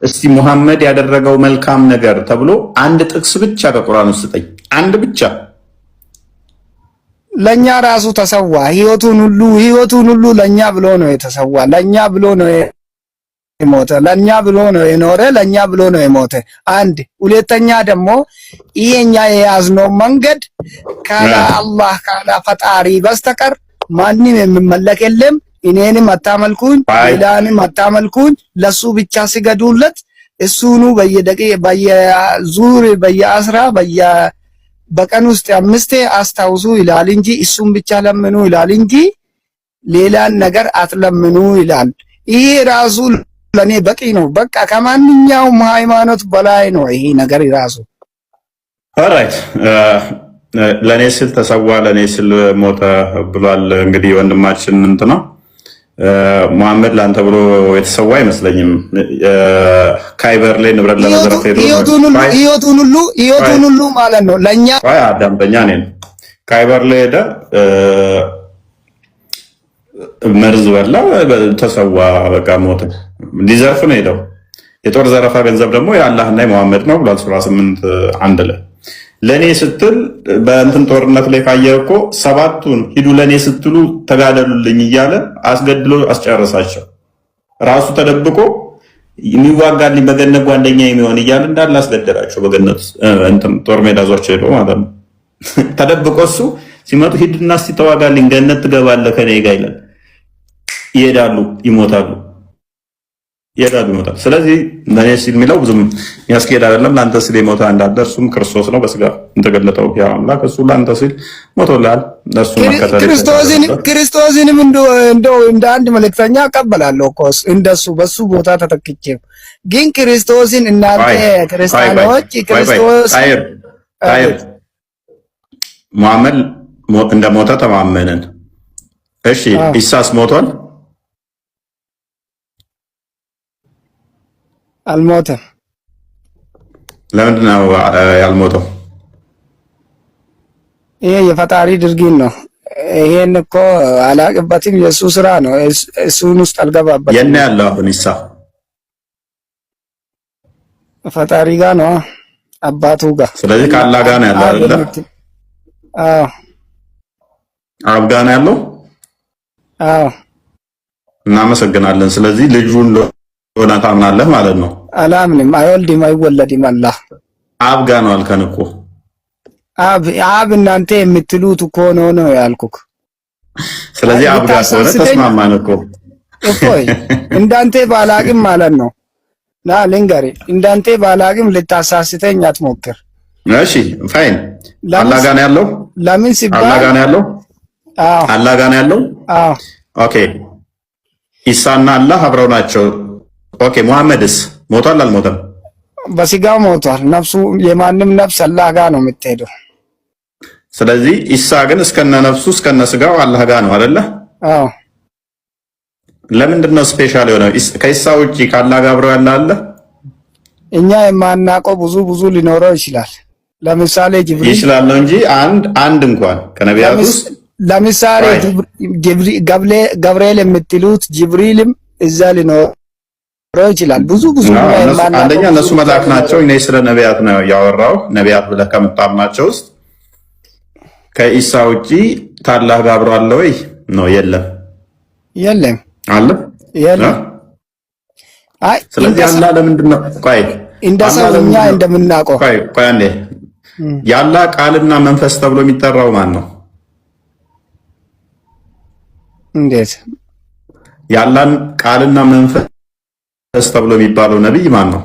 እስቲ ሙሐመድ ያደረገው መልካም ነገር ተብሎ አንድ ጥቅስ ብቻ ከቁርአን ውስጥ ስጠኝ። አንድ ብቻ። ለኛ ራሱ ተሰዋ። ህይወቱን ሁሉ ለኛ ብሎ ነው የተሰዋ። ለኛ ብሎ ነው የሞተ። ለኛ ብሎ ነው የኖረ። ለኛ ብሎ ነው የሞተ። አንድ ሁለተኛ ደግሞ ይሄኛ የያዝነው መንገድ ካለ አላህ ካለ ፈጣሪ በስተቀር ማንም የሚመለክ የለም። እኔንም አታመልኩኝ፣ ሌላንም አታመልኩኝ፣ ለሱ ብቻ ስገዱለት። እሱኑ በየዙር በየአስራ በቀን ውስጥ 5 አስታውሱ ይላል እንጂ እሱን ብቻ ለምኑ ይላል እንጂ ሌላን ነገር አትለምኑ ይላል። ይሄ ራሱ ለኔ በቂ ነው። በቃ ከማንኛውም ሃይማኖት በላይ ነው ይሄ ነገር ራሱ። ኦልራይት ለኔ ስል ተሰዋ፣ ለኔ ስል ሞተ ብሏል። እንግዲህ ወንድማችን እንትና ሙሐመድ ላንተ ብሎ የተሰዋ አይመስለኝም። ካይበር ላይ ንብረት ለመዝረፍ ሄዶ ህይወቱን ሁሉ ማለት ነው ለኛ አዳምጠኛ ነኝ። ካይበር ላይ ሄደ፣ መርዝ በላ፣ ተሰዋ፣ በቃ ሞተ። ሊዘርፍ ነው ሄደው። የጦር ዘረፋ ገንዘብ ደግሞ የአላህና የሙሐመድ ነው ብሏል ሱራ 8:1 ላይ። ለኔ ስትል በእንትን ጦርነት ላይ ካየህ እኮ 7ቱን ሂዱ ለኔ ስትሉ ተጋደሉልኝ እያለ አስገድሎ አስጨረሳቸው። ራሱ ተደብቆ የሚዋጋልኝ በገነት ጓደኛ የሚሆን እያለ እንዳለ አስገደላቸው። በገነት እንትን ጦር ሜዳ ዟቸው ሄዶ ማለት ነው። ተደብቆ እሱ ሲመጡ ሂድና እስቲ ተዋጋልኝ ገነት ትገባለህ ከኔ ጋር ይላል። ይሄዳሉ፣ ይሞታሉ። ይሞታል። ስለዚህ ለኔ ሲል የሚለው ብዙም የሚያስኬድ አይደለም። ለአንተ ሲል የሞተ እንዳለ እርሱም ክርስቶስ ነው በስጋ እንደገለጠው ያ አምላክ እሱ ለአንተ ሲል ሞቶልሃል። እርሱ መከተል ክርስቶስንም እንደው እንደ አንድ መልእክተኛ እቀበላለሁ እኮ እንደሱ በሱ ቦታ ተተክቼ። ግን ክርስቶስን እናንተ ክርስቲያኖች ክርስቶስ ሙሐመድ እንደሞተ ተማመንን። እሺ ኢሳስ ሞቷል? አልሞተም። ለምንድን ነው ያልሞተው? ይሄ የፈጣሪ ድርጊት ነው። ይሄን እኮ አላቅበትም። የሱ ስራ ነው። እሱን ውስጥ አልገባበትም። የኔ ያለው አሁን ኢሳ ፈጣሪ ጋር ነው፣ አባቱ ጋር። ስለዚህ ከአላህ ጋር ነው ያለው አይደል? አዎ አብ ጋር ነው ያለው። አዎ እናመሰግናለን። ስለዚህ ልጁን ሆና ታምናለህ ማለት ነው? አላምንም። አይወልድም አይወለድም። አላህ አብ ጋር ነው አልከን እኮ። አብ እናንተ የምትሉት እኮ ነው ያልኩክ። ስለዚህ አብ ጋር ሆነ ተስማማን እኮ እፎይ። እንዳንተ ባላቅም ማለት ነው። ና ልንገርህ፣ እንዳንተ ባላቅም ልታሳስተኝ አትሞክር። እሺ ፋይን። አላህ ጋር ነው ያለው። ለምን ሲባል አላህ ጋር ነው ያለው። አዎ አላህ ጋር ነው ያለው። አዎ ኦኬ። ኢሳና አላህ አብረው ናቸው። ኦኬ። ሙሐመድስ ሞቷል አልሞተም? በስጋው ሞቷል። ነፍሱ የማንም ነፍስ አላህ ጋር ነው የምትሄደው። ስለዚህ ኢሳ ግን እስከነ ነፍሱ እስከነ ስጋው አላህ ጋር ነው አይደለ? አዎ። ለምንድን ነው ስፔሻል የሆነው? ከኢሳ ውጪ ከአላህ ጋር አብረው ያለ አለ? እኛ የማናውቀው ብዙ ሊኖረው ይችላል። ለምሳሌ ጅብሪል ይችላል ነው እንጂ አንድ እንኳን ከነቢያት ውስጥ ለምሳሌ ገብርኤል የምትሉት ጅብሪልም እዛ ሊኖረው ይችላል። ብዙ አንደኛ እነሱ መልአክ ናቸው። እኔ ስለ ነቢያት ነው ያወራው። ነቢያት ብለህ ከምታምናቸው ውስጥ ከኢሳ ውጪ ከአላህ ጋር አብረው አለ ወይ? ነው የለም አለ የለም። አይ ስለዚህ አላህ ለምንድን ነው እንደ ሰውኛ እንደምናውቀው ቆይ አንዴ የአላህ ቃልና መንፈስ ተብሎ የሚጠራው ማን ነው? እንዴት የአላህን ቃልና መንፈስ ተብሎ የሚባለው ነብይ ማን ነው?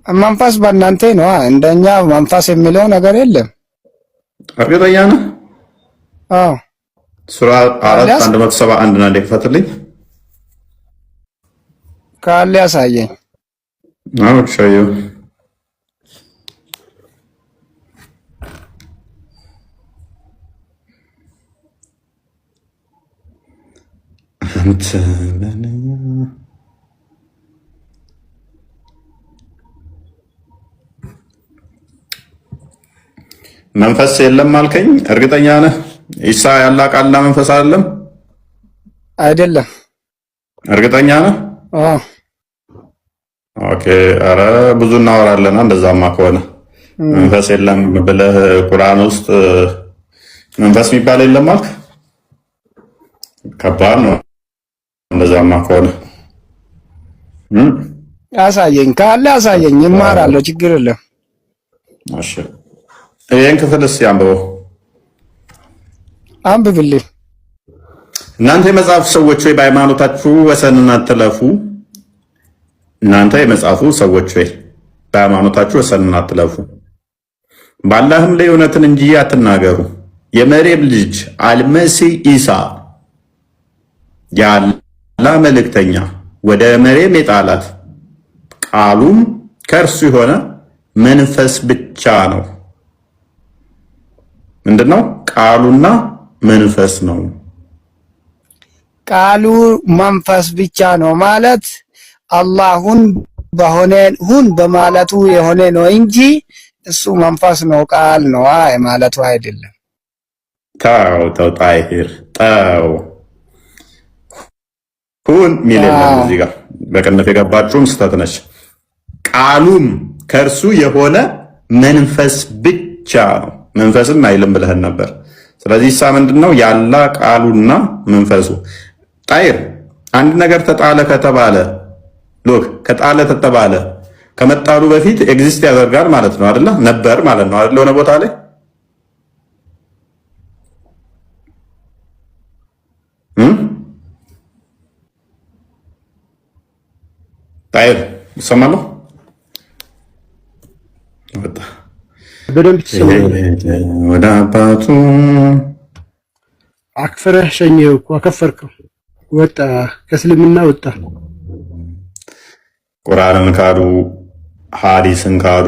መንፈስ በእናንተ ነው። እንደኛ መንፈስ የሚለው ነገር የለም። እርግጠኛ ነህ? አዎ ሱራ 4:171 ነው። እንደፈተልኝ ካለ ያሳየኝ። አዎ ሻዩ መንፈስ የለም አልከኝ። እርግጠኛ ነህ? ኢሳ ያላ ቃልና መንፈስ አይደለም? አይደለም። እርግጠኛ ነህ? ኦኬ። ኧረ ብዙ እናወራለን። እንደዛማ ከሆነ መንፈስ የለም ብለህ ቁርአን ውስጥ መንፈስ የሚባል የለም አልክ። ከባድ ነው። እንደዛማ ከሆነ አሳየኝ፣ ካለ አሳየኝ፣ እማራለሁ፣ ችግር የለም። እሺ ይሄን ክፍልስ ያንብበው፣ አንብብልኝ። እናንተ የመጽሐፉ ሰዎች ወይ በሃይማኖታችሁ ወሰንን አትለፉ። እናንተ የመጽሐፉ ሰዎች ወይ በሃይማኖታችሁ ወሰንን አትለፉ፣ በአላህም ላይ እውነትን እንጂ አትናገሩ። የመርየም ልጅ አልመሲህ ኢሳ የአላህ መልእክተኛ ወደ መርየም የጣላት ቃሉም ከእርሱ የሆነ መንፈስ ብቻ ነው። ምንድነው? ቃሉና መንፈስ ነው። ቃሉ መንፈስ ብቻ ነው ማለት አላሁን በሆነ ሁን በማለቱ የሆነ ነው እንጂ እሱ መንፈስ ነው ቃል ነው ማለቱ አይደለም። ተው ጣይር ተው። ሁን ሚል የለም እዚህ ጋር በቅንፍ የገባችሁም ስተት ነች። ቃሉም ከእርሱ የሆነ መንፈስ ብቻ ነው። መንፈስም አይልም ብለህን ነበር። ስለዚህ ሳ ምንድነው? ያላ ቃሉና መንፈሱ። ጣይር አንድ ነገር ተጣለ ከተባለ ሎክ ከጣለ ተተባለ ከመጣሉ በፊት ኤግዚስት ያደርጋል ማለት ነው አይደለ? ነበር ማለት ነው አይደለ? ሆነ ቦታ ላይ ጣይር ይሰማል። በደንብ ወደ አባቱ አክፈረህ ሸኘው እኮ አከፈርከው። ወጣ ከእስልምና ወጣ። ቁርአንን ካዱ፣ ሐዲስን ካዱ፣